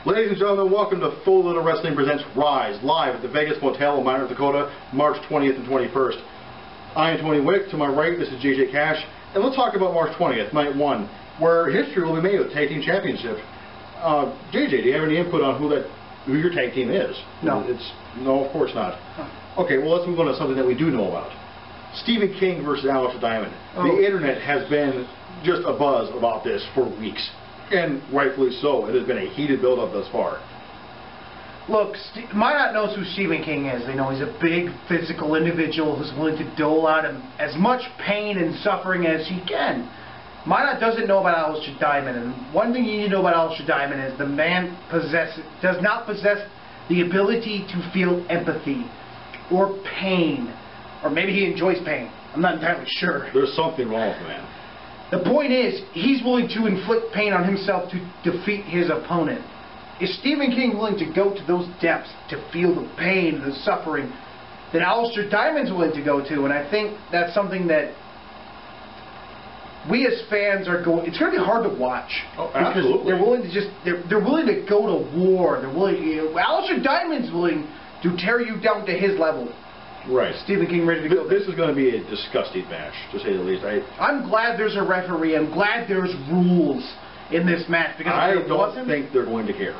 Ladies and gentlemen, welcome to Full Little Wrestling Presents Rise, live at the Vegas Motel in Minot, North Dakota, March 20th and 21st. I am Tony Wick. To my right, this is JJ Cash. And let's talk about March 20th, night one, where history will be made with the tag team championship. JJ, do you have any input on who your tag team is? No. No, of course not. Okay, well, let's move on to something that we do know about. Stephen King versus Alistair Diamond. The internet has been just a buzz about this for weeks. And rightfully so. It has been a heated build-up thus far. Look, Minot knows who Stephen King is. They know he's a big, physical individual who's willing to dole out as much pain and suffering as he can. Minot doesn't know about Alistair Diamond, and one thing you need to know about Alistair Diamond is the man does not possess the ability to feel empathy or pain, or maybe he enjoys pain. I'm not entirely sure. There's something wrong with the man. The point is, he's willing to inflict pain on himself to defeat his opponent. Is Stephen King willing to go to those depths to feel the pain, the suffering that Alistair Diamond's willing to go to? And I think that's something that we as fans are going. It's going to be hard to watch. Oh, absolutely. Because they're willing to they're willing to go to war. They're willing. Alistair Diamond's willing to tear you down to his level. Right. Stephen King ready to go. This is going to be a disgusting match, to say the least. I'm glad there's a referee. I'm glad there's rules in this match, because I don't think they're going to care.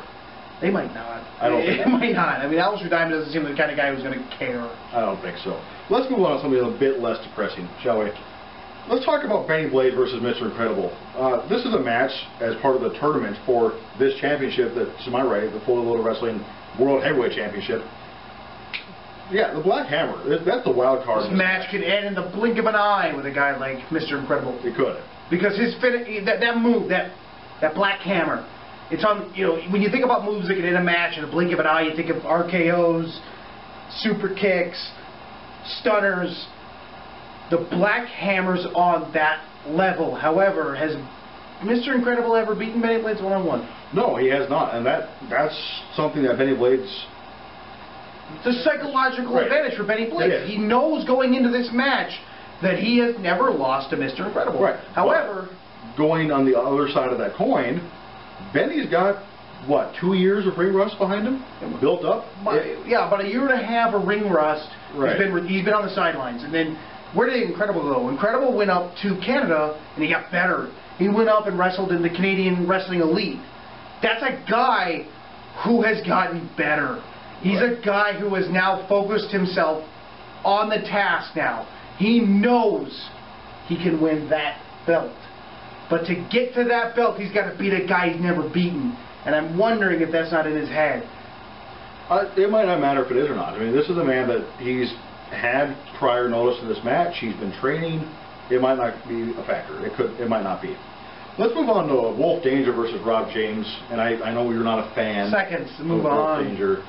They might not. I don't think they might not. I mean, Alistair Diamond doesn't seem the kind of guy who's going to care. I don't think so. Let's move on to something a bit less depressing, shall we? Let's talk about Benny Blade versus Mr. Incredible. This is a match as part of the tournament for this championship that's to my right, the Full Little Wrestling World Heavyweight Championship. Yeah, the Black Hammer. That's the wild card. This match could end in the blink of an eye with a guy like Mr. Incredible. It could. Because his that move, that Black Hammer, it's on. You know, when you think about moves that can end a match in a blink of an eye, you think of RKO's, super kicks, stunners. The Black Hammer's on that level. However, has Mr. Incredible ever beaten Benny Blades one-on-one? No, he has not, and that's something that Benny Blades. It's a psychological advantage for Benny Blades. He knows going into this match that he has never lost to Mr. Incredible. Right. However, going on the other side of that coin, Benny's got, what, 2 years of ring rust behind him? Built up? Yeah, about a year and a half of ring rust. Right. He's been on the sidelines. And then, where did Incredible go? Incredible went up to Canada, and he got better. He went up and wrestled in the Canadian Wrestling Elite. That's a guy who has gotten better. He's a guy who has now focused himself on the task now. He knows he can win that belt. But to get to that belt, he's got to beat a guy he's never beaten. And I'm wondering if that's not in his head. It might not matter if it is or not. I mean, this is a man that he's had prior notice of this match. He's been training. It might not be a factor. It might not be. Let's move on to Wolf Danger versus Rob James. And I know you're not a fan. Seconds to move on. Wolf Danger.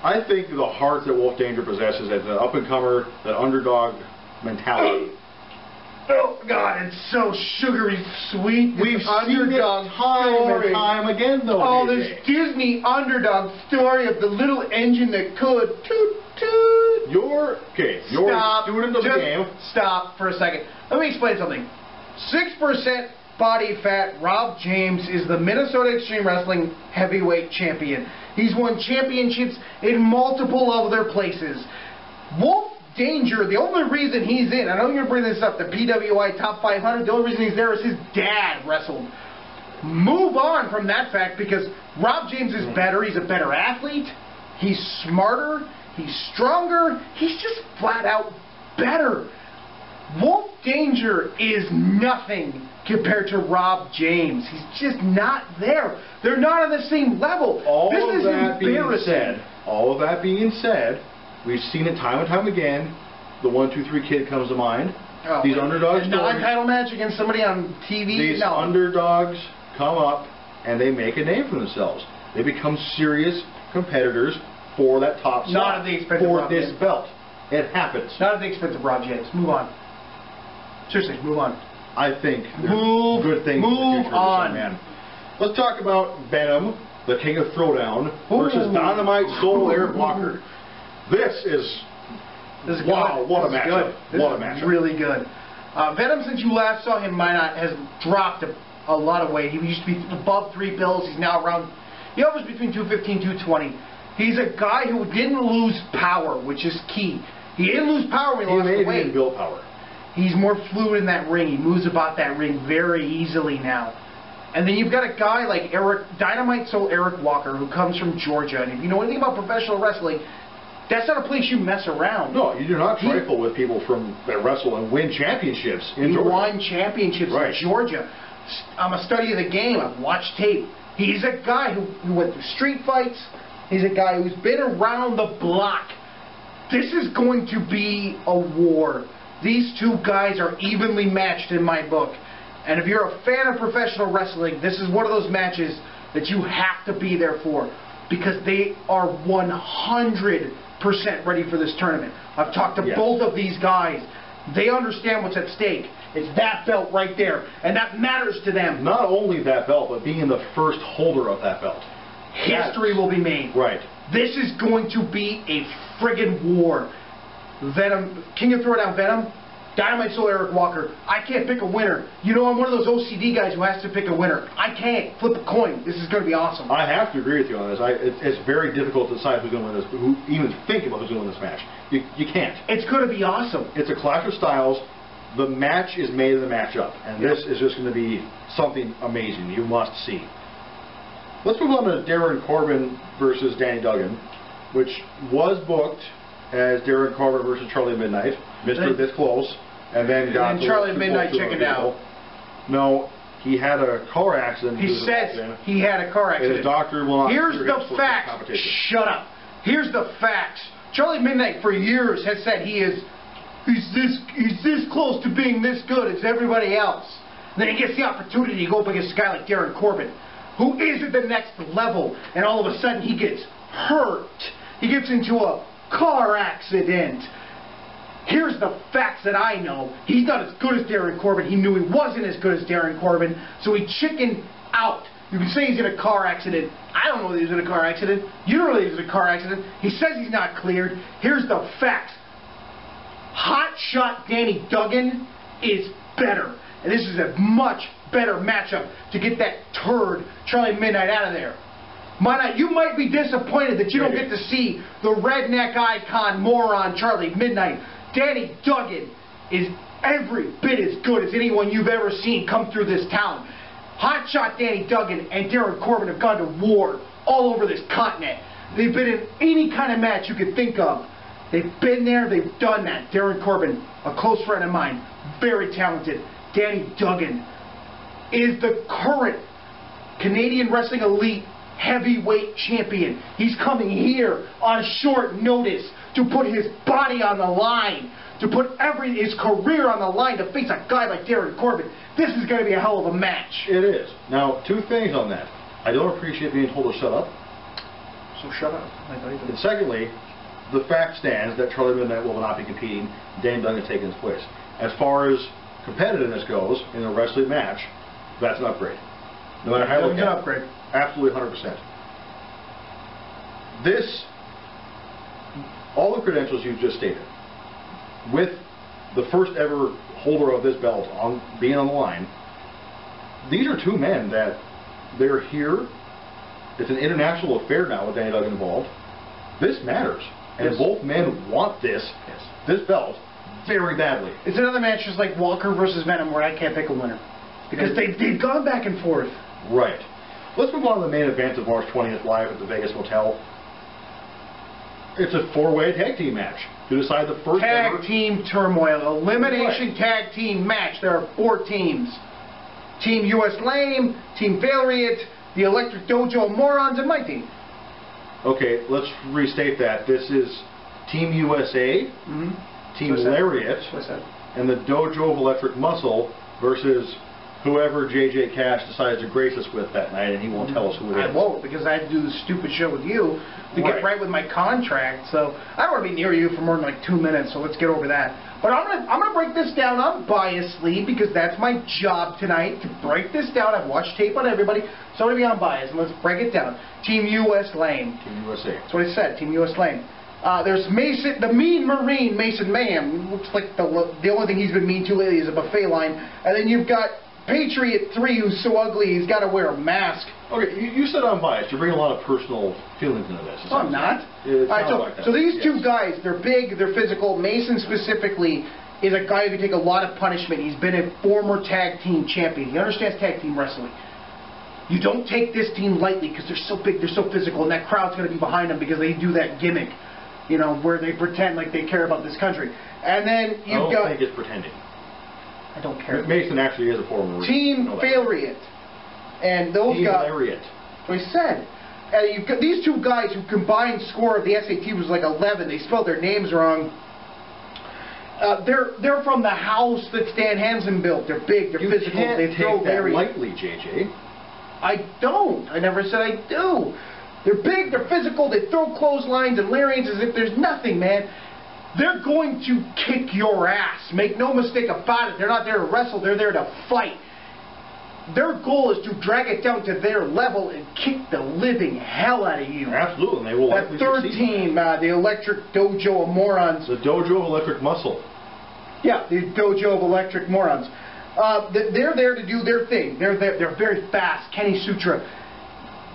I think the heart that Wolf Danger possesses as an up-and-comer, that underdog mentality. Oh, God, it's so sugary sweet. We've seen it time and time again, though. Oh, this Disney underdog story of the little engine that could. Toot, toot. You're a student of the game. Stop for a second. Let me explain something. 6% body fat Rob James is the Minnesota Extreme Wrestling Heavyweight Champion. He's won championships in multiple other places. Wolf Danger, the only reason he's in, I know you're bringing this up, the PWI Top 500, the only reason he's there is his dad wrestled. Move on from that fact, because Rob James is better. He's a better athlete. He's smarter. He's stronger. He's just flat out better. Wolf Danger is nothing compared to Rob James. He's just not there. They're not on the same level. All of that being said, we've seen it time and time again. The 1, 2, 3 kid comes to mind. Oh, these underdogs. A non-title match against somebody on TV. These underdogs come up and they make a name for themselves. They become serious competitors for that top spot. Not at the expense of Rob this James. belt. It happens. Not at the expense of Rob James. Move on. Seriously, move on. I think there's good things in the future on. for this man. Let's talk about Venom, the King of Throwdown, versus Dynamite Soul Air Blocker. This is wow! What a matchup! What a matchup! Really good. Venom, since you last saw him, has dropped a lot of weight. He used to be above 3 bills. He's now around He hovers between 215 and 220. He's a guy who didn't lose power, which is key. He didn't lose power when he lost the weight. He didn't build power. He's more fluid in that ring. He moves about that ring very easily now. And then you've got a guy like Dynamite Soul Eric Walker, who comes from Georgia. And if you know anything about professional wrestling, that's not a place you mess around. No, you do not trifle with people that wrestle and win championships in Georgia. He won championships in Georgia. I'm a study of the game. I've watched tape. He's a guy who went through street fights. He's a guy who's been around the block. This is going to be a war. These two guys are evenly matched in my book. And if you're a fan of professional wrestling, this is one of those matches that you have to be there for, because they are 100% ready for this tournament. I've talked to both of these guys. They understand what's at stake. It's that belt right there, and that matters to them. Not only that belt, but being the first holder of that belt. History will be made. Right. This is going to be a friggin' war. Venom, King of Throwdown Venom, Dynamite Soul Eric Walker. I can't pick a winner. You know, I'm one of those OCD guys who has to pick a winner. I can't flip a coin. This is going to be awesome. I have to agree with you on this. It's very difficult to decide who's going to win this, who even think about who's going to win this match. You can't. It's going to be awesome. It's a clash of styles. The match is made in the matchup, and this is just going to be something amazing. You must see. Let's move on to Darren Corbin versus Danny Duggan, which was booked as Darren Corbin versus Charlie Midnight. Mr. This Close, and then got Charlie Midnight chickened out. No, he had a car accident. He says he had a car accident. And his doctor will not. Here's the facts. Shut up. Here's the facts. Charlie Midnight for years has said he's this close to being this good as everybody else. And then he gets the opportunity to go up against a guy like Darren Corbin, who is at the next level, and all of a sudden he gets hurt. He gets into a car accident. Here's the facts that I know. He's not as good as Darren Corbin. He knew he wasn't as good as Darren Corbin, so he chickened out. You can say he's in a car accident. I don't know that he was in a car accident. You don't know that he was in a car accident. He says he's not cleared. Here's the facts. Hot shot Danny Duggan is better. And this is a much better matchup to get that turd Charlie Midnight out of there. You might be disappointed that you don't get to see the redneck icon moron Charlie Midnight. Danny Duggan is every bit as good as anyone you've ever seen come through this town. Hotshot Danny Duggan and Darren Corbin have gone to war all over this continent. They've been in any kind of match you could think of. They've been there, they've done that. Darren Corbin, a close friend of mine, very talented. Danny Duggan is the current Canadian Wrestling Elite heavyweight champion. He's coming here on short notice to put his body on the line, to put his career on the line to face a guy like Darren Corbin. This is going to be a hell of a match. It is. Now, two things on that. I don't appreciate being told to shut up. So shut up. And secondly, the fact stands that Charlie Midnight will not be competing. Danny Duggan is taking his place. As far as competitiveness goes in a wrestling match, that's an upgrade. No matter how you look at it. An upgrade. Absolutely 100%. All the credentials you've just stated, with the first ever holder of this belt being on the line, these are two men that they're here. It's an international affair now with Danny Duggan involved. This matters. And both men want this belt very badly. It's another match just like Walker versus Venom where I can't pick a winner. Because they've gone back and forth. Right. Let's move on to the main event of March 20th live at the Vegas Motel. It's a four-way tag team match to decide the first tag team turmoil. Elimination tag team match. There are 4 teams. Team US Lame, Team Failriot, the Electric Dojo Morons, and my team. Okay, let's restate that. This is Team USA, Team Lariat, and the Dojo of Electric Muscle versus whoever JJ Cash decides to grace us with that night, and he won't tell us who it is. I won't, because I had to do this stupid show with you to get right with my contract. So I don't want to be near you for more than like 2 minutes. So let's get over that. But I'm gonna break this down unbiasedly because that's my job tonight, to break this down. I've watched tape on everybody, so I'm gonna be unbiased, and let's break it down. Team US Lame. Team USA. That's what I said. Team US Lame. There's Mason, the Mean Marine, Mason Mayhem. Looks like the only thing he's been mean to lately is a buffet line. And then you've got Patriot 3, who's so ugly he's got to wear a mask. Okay, you said I'm biased. You're bringing a lot of personal feelings into this. No, I'm not. It All right, sounds like that. so these Yes. two guys, they're big, they're physical. Mason specifically is a guy who can take a lot of punishment. He's been a former tag team champion. He understands tag team wrestling. You don't take this team lightly because they're so big, they're so physical, and that crowd's going to be behind them because they do that gimmick, you know, where they pretend like they care about this country. And then you've got... I don't think it's pretending. I don't care. Mason actually is a former... Team Failriot. And those guys... Failriot. That's what I said. And you've got these two guys who combined score of the SAT was like 11. They spelled their names wrong. They're from the house that Stan Hansen built. They're big, they're physical, they throw very lightly, JJ. I don't. I never said I do. They're big, they're physical, they throw clotheslines and lariats as if there's nothing, man. They're going to kick your ass. Make no mistake about it. They're not there to wrestle, they're there to fight. Their goal is to drag it down to their level and kick the living hell out of you. Absolutely, and they will That likely third succeed. team, the Electric Dojo of Morons. The Dojo of Electric Muscle. Yeah, the Dojo of Electric Morons. They're there to do their thing. They're very fast. Kenny Sutra,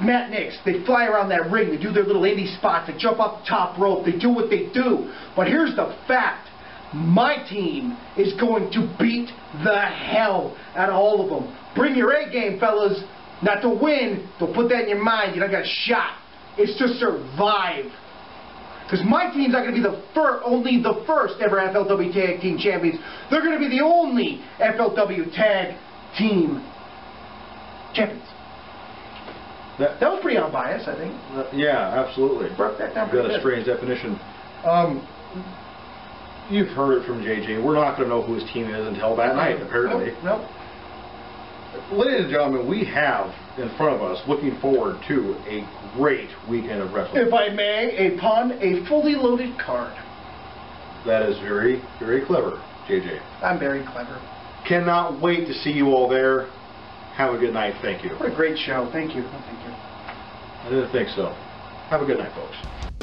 Matt Nix, they fly around that ring. They do their little indie spots. They jump off the top rope. They do what they do. But here's the fact. My team is going to beat the hell out of all of them. Bring your A game, fellas. Not to win, but put that in your mind. You don't got a shot. It's to survive. Because my team's not going to be only the first ever FLW Tag Team Champions. They're going to be the only FLW Tag Team Champions. That was pretty unbiased, I think. Yeah, absolutely. Broke that down. You've got a strange definition. You've heard it from JJ. We're not going to know who his team is until that night, apparently. Nope. Ladies and gentlemen, we have in front of us, looking forward to a great weekend of wrestling. If I may, upon a fully loaded card. That is very, very clever, JJ. I'm very clever. Cannot wait to see you all there. Have a good night. Thank you. What a great show. Thank you. Oh, thank you. I didn't think so. Have a good night, folks.